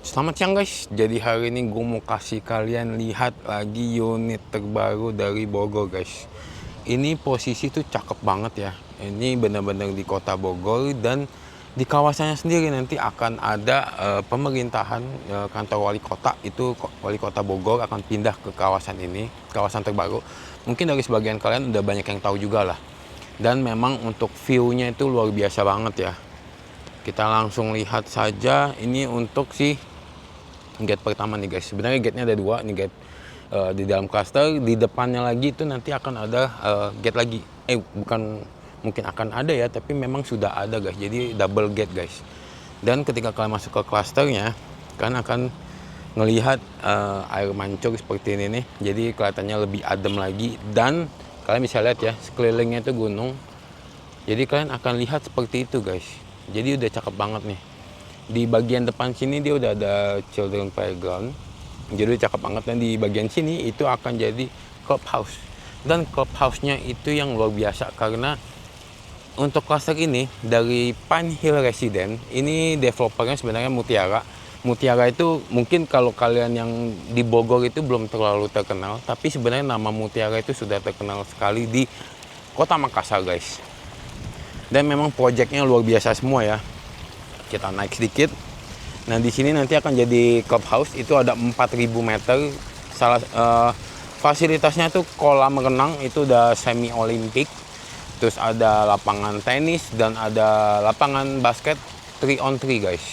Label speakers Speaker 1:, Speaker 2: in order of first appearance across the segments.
Speaker 1: Selamat siang guys, jadi hari ini gue mau kasih kalian lihat lagi unit terbaru dari Bogor guys. Ini posisi tuh cakep banget ya. Ini benar-benar di kota Bogor dan di kawasannya sendiri nanti akan ada pemerintahan kantor wali kota. Itu wali kota Bogor akan pindah ke kawasan ini, kawasan terbaru. Mungkin dari sebagian kalian udah banyak yang tahu juga lah. Dan memang untuk view-nya itu luar biasa banget ya. Kita langsung lihat saja ini untuk gate pertama nih guys. Sebenarnya gate-nya ada dua nih, gate di dalam cluster. Di depannya lagi itu nanti akan ada gate lagi. Bukan mungkin akan ada ya, tapi memang sudah ada guys. Jadi double gate guys. Dan ketika kalian masuk ke clusternya, kalian akan ngelihat air mancur seperti ini nih. Jadi kelihatannya lebih adem lagi, dan kalian bisa lihat ya sekelilingnya itu gunung. Jadi kalian akan lihat seperti itu guys. Jadi udah cakep banget nih. Di bagian depan sini dia udah ada children playground, jadi cakep banget. Dan di bagian sini itu akan jadi clubhouse, dan clubhouse-nya itu yang luar biasa karena untuk cluster ini dari Pine Hill Residence, ini developernya sebenarnya Mutiara. Mutiara itu mungkin kalau kalian yang di Bogor itu belum terlalu terkenal, tapi sebenarnya nama Mutiara itu sudah terkenal sekali di kota Makassar guys. Dan memang proyeknya luar biasa semua ya. Kita naik sedikit. Nah, di sini nanti akan jadi clubhouse, itu ada 4.000 meter. Fasilitasnya tuh kolam renang, itu udah semi olimpik. Terus ada lapangan tenis dan ada lapangan basket 3 on 3 guys.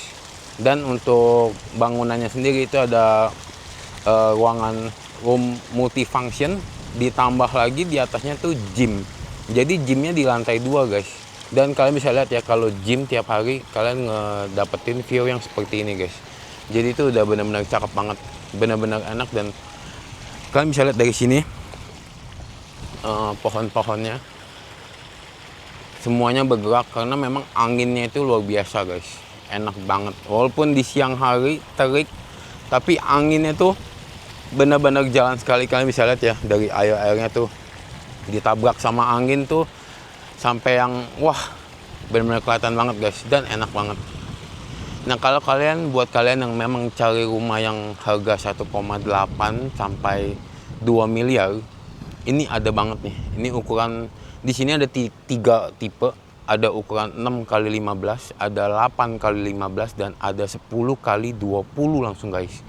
Speaker 1: Dan untuk bangunannya sendiri itu ada ruangan room multifunction, ditambah lagi di atasnya tuh gym. Jadi gymnya di lantai 2 guys. Dan kalian bisa lihat ya, kalau gym tiap hari kalian ngedapetin view yang seperti ini guys. Jadi itu udah benar-benar cakep banget, benar-benar enak. Dan kalian bisa lihat dari sini pohon-pohonnya semuanya bergerak karena memang anginnya itu luar biasa guys. Enak banget, walaupun di siang hari terik, tapi anginnya tuh benar-benar jalan sekali. Kalian bisa lihat ya dari air-airnya tuh ditabrak sama angin tuh sampai yang wah, benar-benar kelihatan banget guys, dan enak banget. Nah, kalau buat kalian yang memang cari rumah yang harga 1,8 sampai 2 miliar, ini ada banget nih. Ini ukuran di sini ada 3 tipe, ada ukuran 6 kali 15, ada 8 kali 15, dan ada 10 kali 20 langsung guys.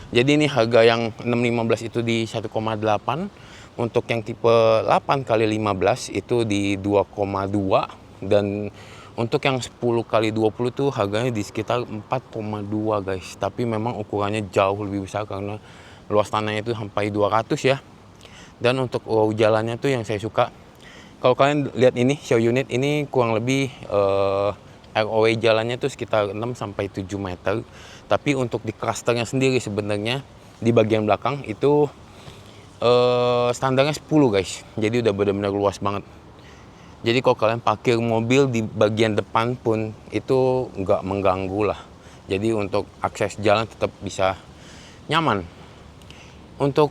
Speaker 1: Jadi ini harga yang 615 itu di 1,8. Untuk yang tipe 8 kali 15 itu di 2,2, dan untuk yang 10 kali 20 tuh harganya di sekitar 4,2 guys. Tapi memang ukurannya jauh lebih besar karena luas tanahnya itu sampai 200 ya. Dan untuk jalannya tuh yang saya suka, kalau kalian lihat ini show unit ini kurang lebih ROW jalannya tuh sekitar 6 sampai 7 meter. Tapi untuk di clusternya sendiri sebenarnya di bagian belakang itu standarnya 10 guys. Jadi udah benar-benar luas banget. Jadi kalau kalian parkir mobil di bagian depan pun itu nggak mengganggu lah. Jadi untuk akses jalan tetap bisa nyaman. Untuk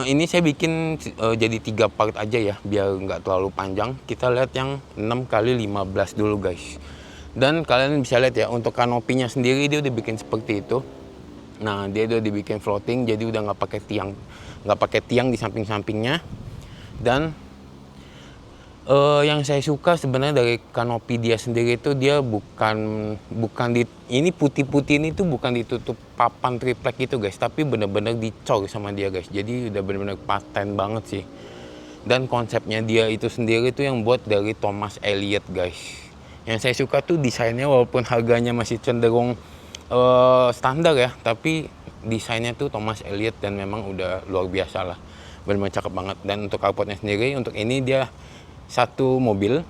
Speaker 1: ini saya bikin jadi 3 part aja ya, biar nggak terlalu panjang. Kita lihat yang 6 kali 15 dulu guys. Dan kalian bisa lihat ya, untuk kanopinya sendiri dia udah bikin seperti itu. Nah, dia udah dibikin floating, jadi udah nggak pakai tiang di samping-sampingnya. Dan yang saya suka sebenarnya dari kanopi dia sendiri itu, dia bukan ini putih-putih ini tuh bukan ditutup papan triplek gitu guys, tapi bener-bener dicor sama dia guys. Jadi udah bener-bener paten banget sih. Dan konsepnya dia itu sendiri tuh yang buat dari Thomas Elliot guys. Yang saya suka tuh desainnya, walaupun harganya masih cenderung standar ya, tapi desainnya tuh Thomas Elliot dan memang udah luar biasa lah, benar-benar cakep banget. Dan untuk carportnya sendiri, untuk ini dia satu mobil,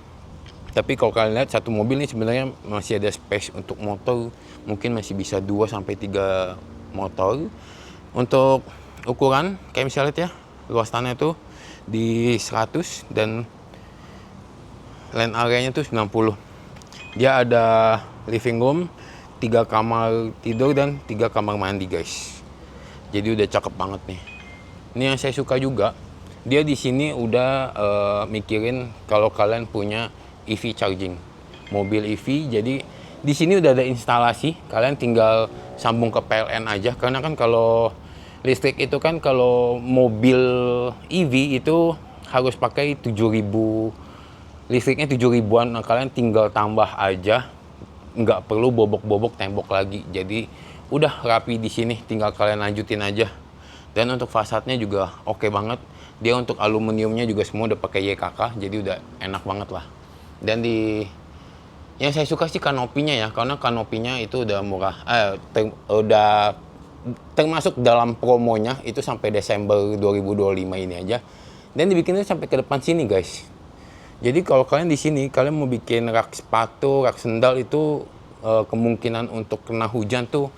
Speaker 1: tapi kalau kalian lihat satu mobil ini sebenarnya masih ada space untuk motor, mungkin masih bisa 2 sampai 3 motor. Untuk ukuran kayak misalnya ya, luas tanah itu di 100 dan land area-nya tuh 90. Dia ada living room, 3 kamar tidur dan 3 kamar mandi guys. Jadi udah cakep banget nih. Ini yang saya suka juga, dia di sini udah mikirin kalau kalian punya EV charging, mobil EV. Jadi di sini udah ada instalasi, kalian tinggal sambung ke PLN aja, karena kan kalau listrik itu kan kalau mobil EV itu harus pakai 7.000, listriknya 7.000-an. Nah, kalian tinggal tambah aja, nggak perlu bobok-bobok tembok lagi. Jadi udah rapi di sini, tinggal kalian lanjutin aja. Dan untuk fasadnya juga oke banget. Dia untuk aluminiumnya juga semua udah pakai YKK, jadi udah enak banget lah. Dan yang saya suka sih kanopinya ya, karena kanopinya itu udah murah, udah termasuk dalam promonya itu sampai Desember 2025 ini aja. Dan dibikinnya sampai ke depan sini guys. Jadi kalau kalian di sini, kalian mau bikin rak sepatu, rak sendal itu kemungkinan untuk kena hujan tuh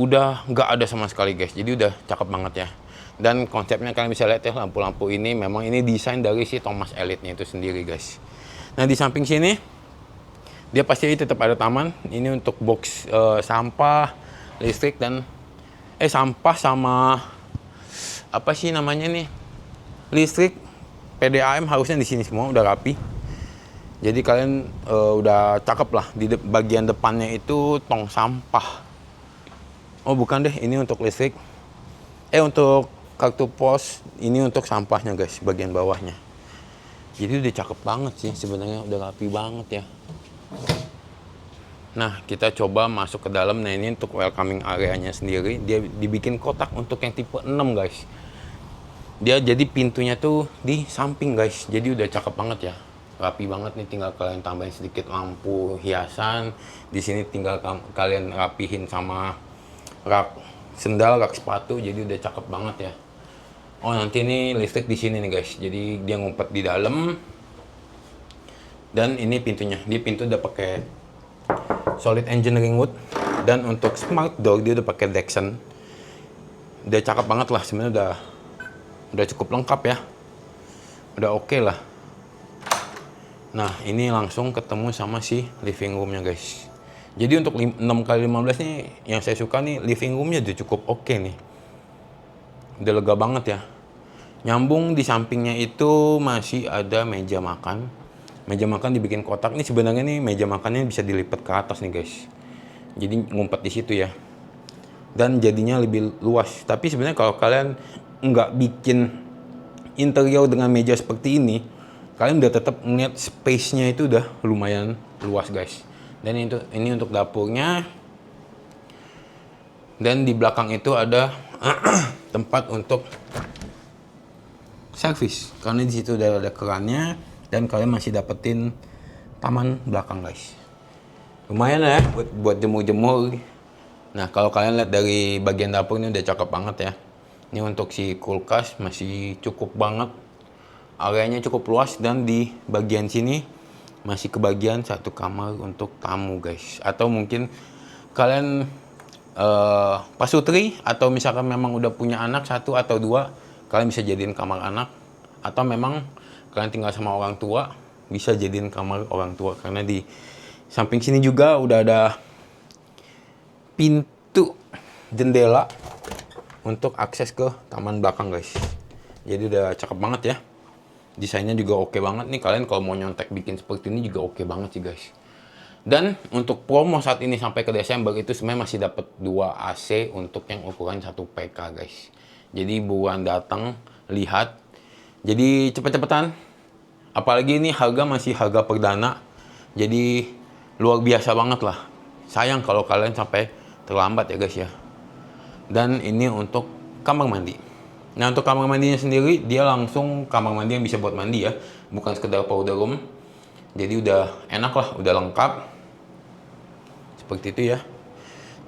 Speaker 1: udah nggak ada sama sekali guys. Jadi udah cakep banget ya. Dan konsepnya kalian bisa lihat ya, lampu-lampu ini memang ini desain dari si Thomas Elite-nya itu sendiri guys. Nah di samping sini dia pasti tetap ada taman. Ini untuk box sampah, listrik dan sampah sama apa sih namanya nih? Listrik, PDAM harusnya di sini semua udah rapi. Jadi kalian udah cakep lah. Di bagian depannya itu tong sampah. Oh bukan deh, ini untuk listrik. Untuk kartu pos, ini untuk sampahnya guys, bagian bawahnya. Jadi udah cakep banget sih sebenarnya, udah rapi banget ya. Nah, kita coba masuk ke dalam. Nah, ini untuk welcoming areanya sendiri. Dia dibikin kotak untuk yang tipe 6, guys. Dia jadi pintunya tuh di samping, guys. Jadi udah cakep banget ya. Rapi banget nih, tinggal kalian tambahin sedikit lampu hiasan. Di sini tinggal kalian rapihin sama rak sendal, rak sepatu. Jadi udah cakep banget ya. Oh, nanti ini listrik di sini nih, guys. Jadi dia ngumpet di dalam. Dan ini pintunya. Dia pintu udah pakai solid engineering wood, dan untuk smart door dia udah pakai Dexon. Udah cakep banget lah sebenarnya, udah cukup lengkap ya, udah oke lah. Nah ini langsung ketemu sama si living roomnya guys. Jadi untuk 6x15 nih yang saya suka nih, living roomnya udah cukup oke nih, udah lega banget ya. Nyambung di sampingnya itu masih ada meja makan. Meja makan dibikin kotak. Ini sebenarnya nih meja makannya bisa dilipat ke atas nih guys. Jadi ngumpet di situ ya. Dan jadinya lebih luas. Tapi sebenarnya kalau kalian nggak bikin interior dengan meja seperti ini, kalian udah tetap ngeliat space-nya itu udah lumayan luas guys. Dan ini untuk dapurnya. Dan di belakang itu ada tempat untuk servis. Karena di situ udah ada kerannya. Dan kalian masih dapetin taman belakang guys. Lumayan ya buat jemur-jemur. Nah kalau kalian lihat dari bagian dapur ini udah cakep banget ya. Ini untuk si kulkas masih cukup banget. Areanya cukup luas, dan di bagian sini masih kebagian satu kamar untuk tamu guys. Atau mungkin kalian pasutri, atau misalkan memang udah punya anak 1 atau 2, kalian bisa jadiin kamar anak. Atau memang kalian tinggal sama orang tua, bisa jadiin kamar orang tua. Karena di samping sini juga udah ada pintu jendela untuk akses ke taman belakang guys. Jadi udah cakep banget ya. Desainnya juga oke banget nih. Kalian kalau mau nyontek bikin seperti ini juga oke banget sih guys. Dan untuk promo saat ini sampai ke Desember itu sebenarnya masih dapat 2 AC untuk yang ukuran 1 PK guys. Jadi buruan datang, lihat. Jadi cepet-cepetan. Apalagi ini harga masih harga perdana. Jadi luar biasa banget lah. Sayang kalau kalian sampai terlambat ya guys ya. Dan ini untuk kamar mandi. Nah untuk kamar mandinya sendiri, dia langsung kamar mandi yang bisa buat mandi ya. Bukan sekedar powder room. Jadi udah enak lah, udah lengkap. Seperti itu ya.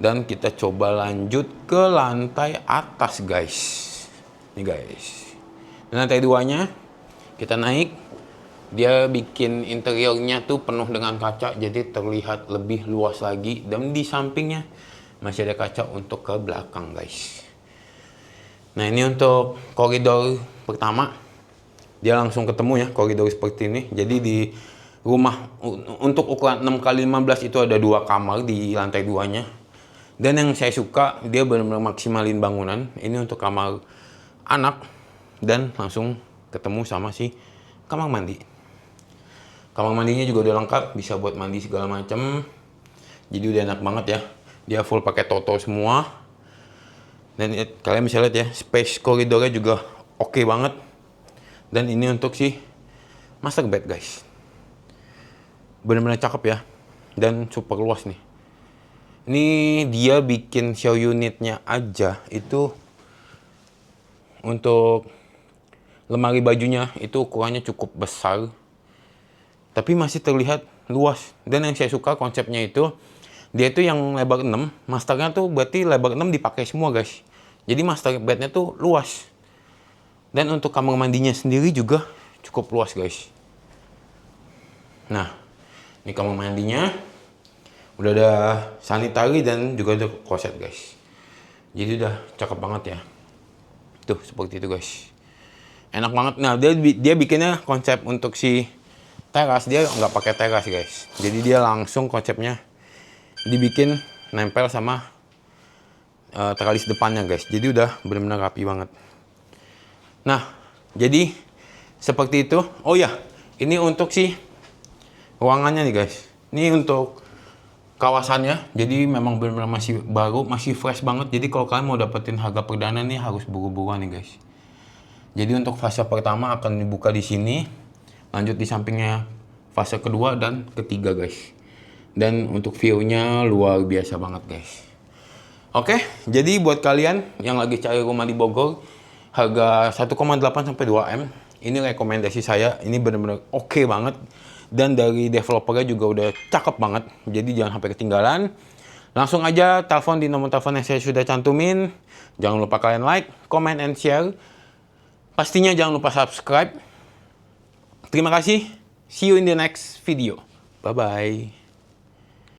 Speaker 1: Dan kita coba lanjut ke lantai atas guys. Nih guys. Lantai 2-nya kita naik. Dia bikin interiornya tuh penuh dengan kaca, jadi terlihat lebih luas lagi. Dan di sampingnya masih ada kaca untuk ke belakang guys. Nah ini untuk koridor pertama. Dia langsung ketemu ya koridor seperti ini. Jadi di rumah untuk ukuran 6x15 itu ada 2 kamar di lantai 2-nya. Dan yang saya suka, dia benar-benar maksimalin bangunan. Ini untuk kamar anak. Dan langsung ketemu sama si kamar mandi. Kamar mandinya juga udah lengkap, bisa buat mandi segala macam. Jadi udah enak banget ya. Dia full pakai Toto semua. Dan kalian bisa lihat ya, space koridornya juga oke banget. Dan ini untuk si master bed guys. Bener-bener cakep ya. Dan super luas nih. Ini dia bikin show unitnya aja itu untuk lemari bajunya itu ukurannya cukup besar. Tapi masih terlihat luas. Dan yang saya suka konsepnya itu, dia itu yang lebar 6, masternya tuh berarti lebar 6 dipakai semua guys. Jadi master bednya tuh luas. Dan untuk kamar mandinya sendiri juga cukup luas guys. Nah, ini kamar mandinya. Udah ada sanitary dan juga ada kloset guys. Jadi udah cakep banget ya. Tuh, seperti itu guys. Enak banget. Nah, dia bikinnya konsep untuk si teras. Dia nggak pakai teras guys. Jadi dia langsung konsepnya dibikin nempel sama teralis depannya guys. Jadi udah benar-benar rapi banget. Nah, jadi seperti itu. Oh ya, ini untuk si ruangannya nih guys. Ini untuk kawasannya. Jadi memang benar-benar masih baru, masih fresh banget. Jadi kalau kalian mau dapetin harga perdana nih harus buru-buruan nih guys. Jadi untuk fase pertama akan dibuka di sini, lanjut di sampingnya fase kedua dan ketiga guys. Dan untuk view-nya luar biasa banget guys. Oke, jadi buat kalian yang lagi cari rumah di Bogor, harga 1,8 sampai 2 M, ini rekomendasi saya. Ini bener-bener oke banget. Dan dari developernya juga udah cakep banget. Jadi jangan sampai ketinggalan. Langsung aja telepon di nomor telepon yang saya sudah cantumin. Jangan lupa kalian like, comment, and share. Pastinya jangan lupa subscribe. Terima kasih. See you in the next video. Bye-bye.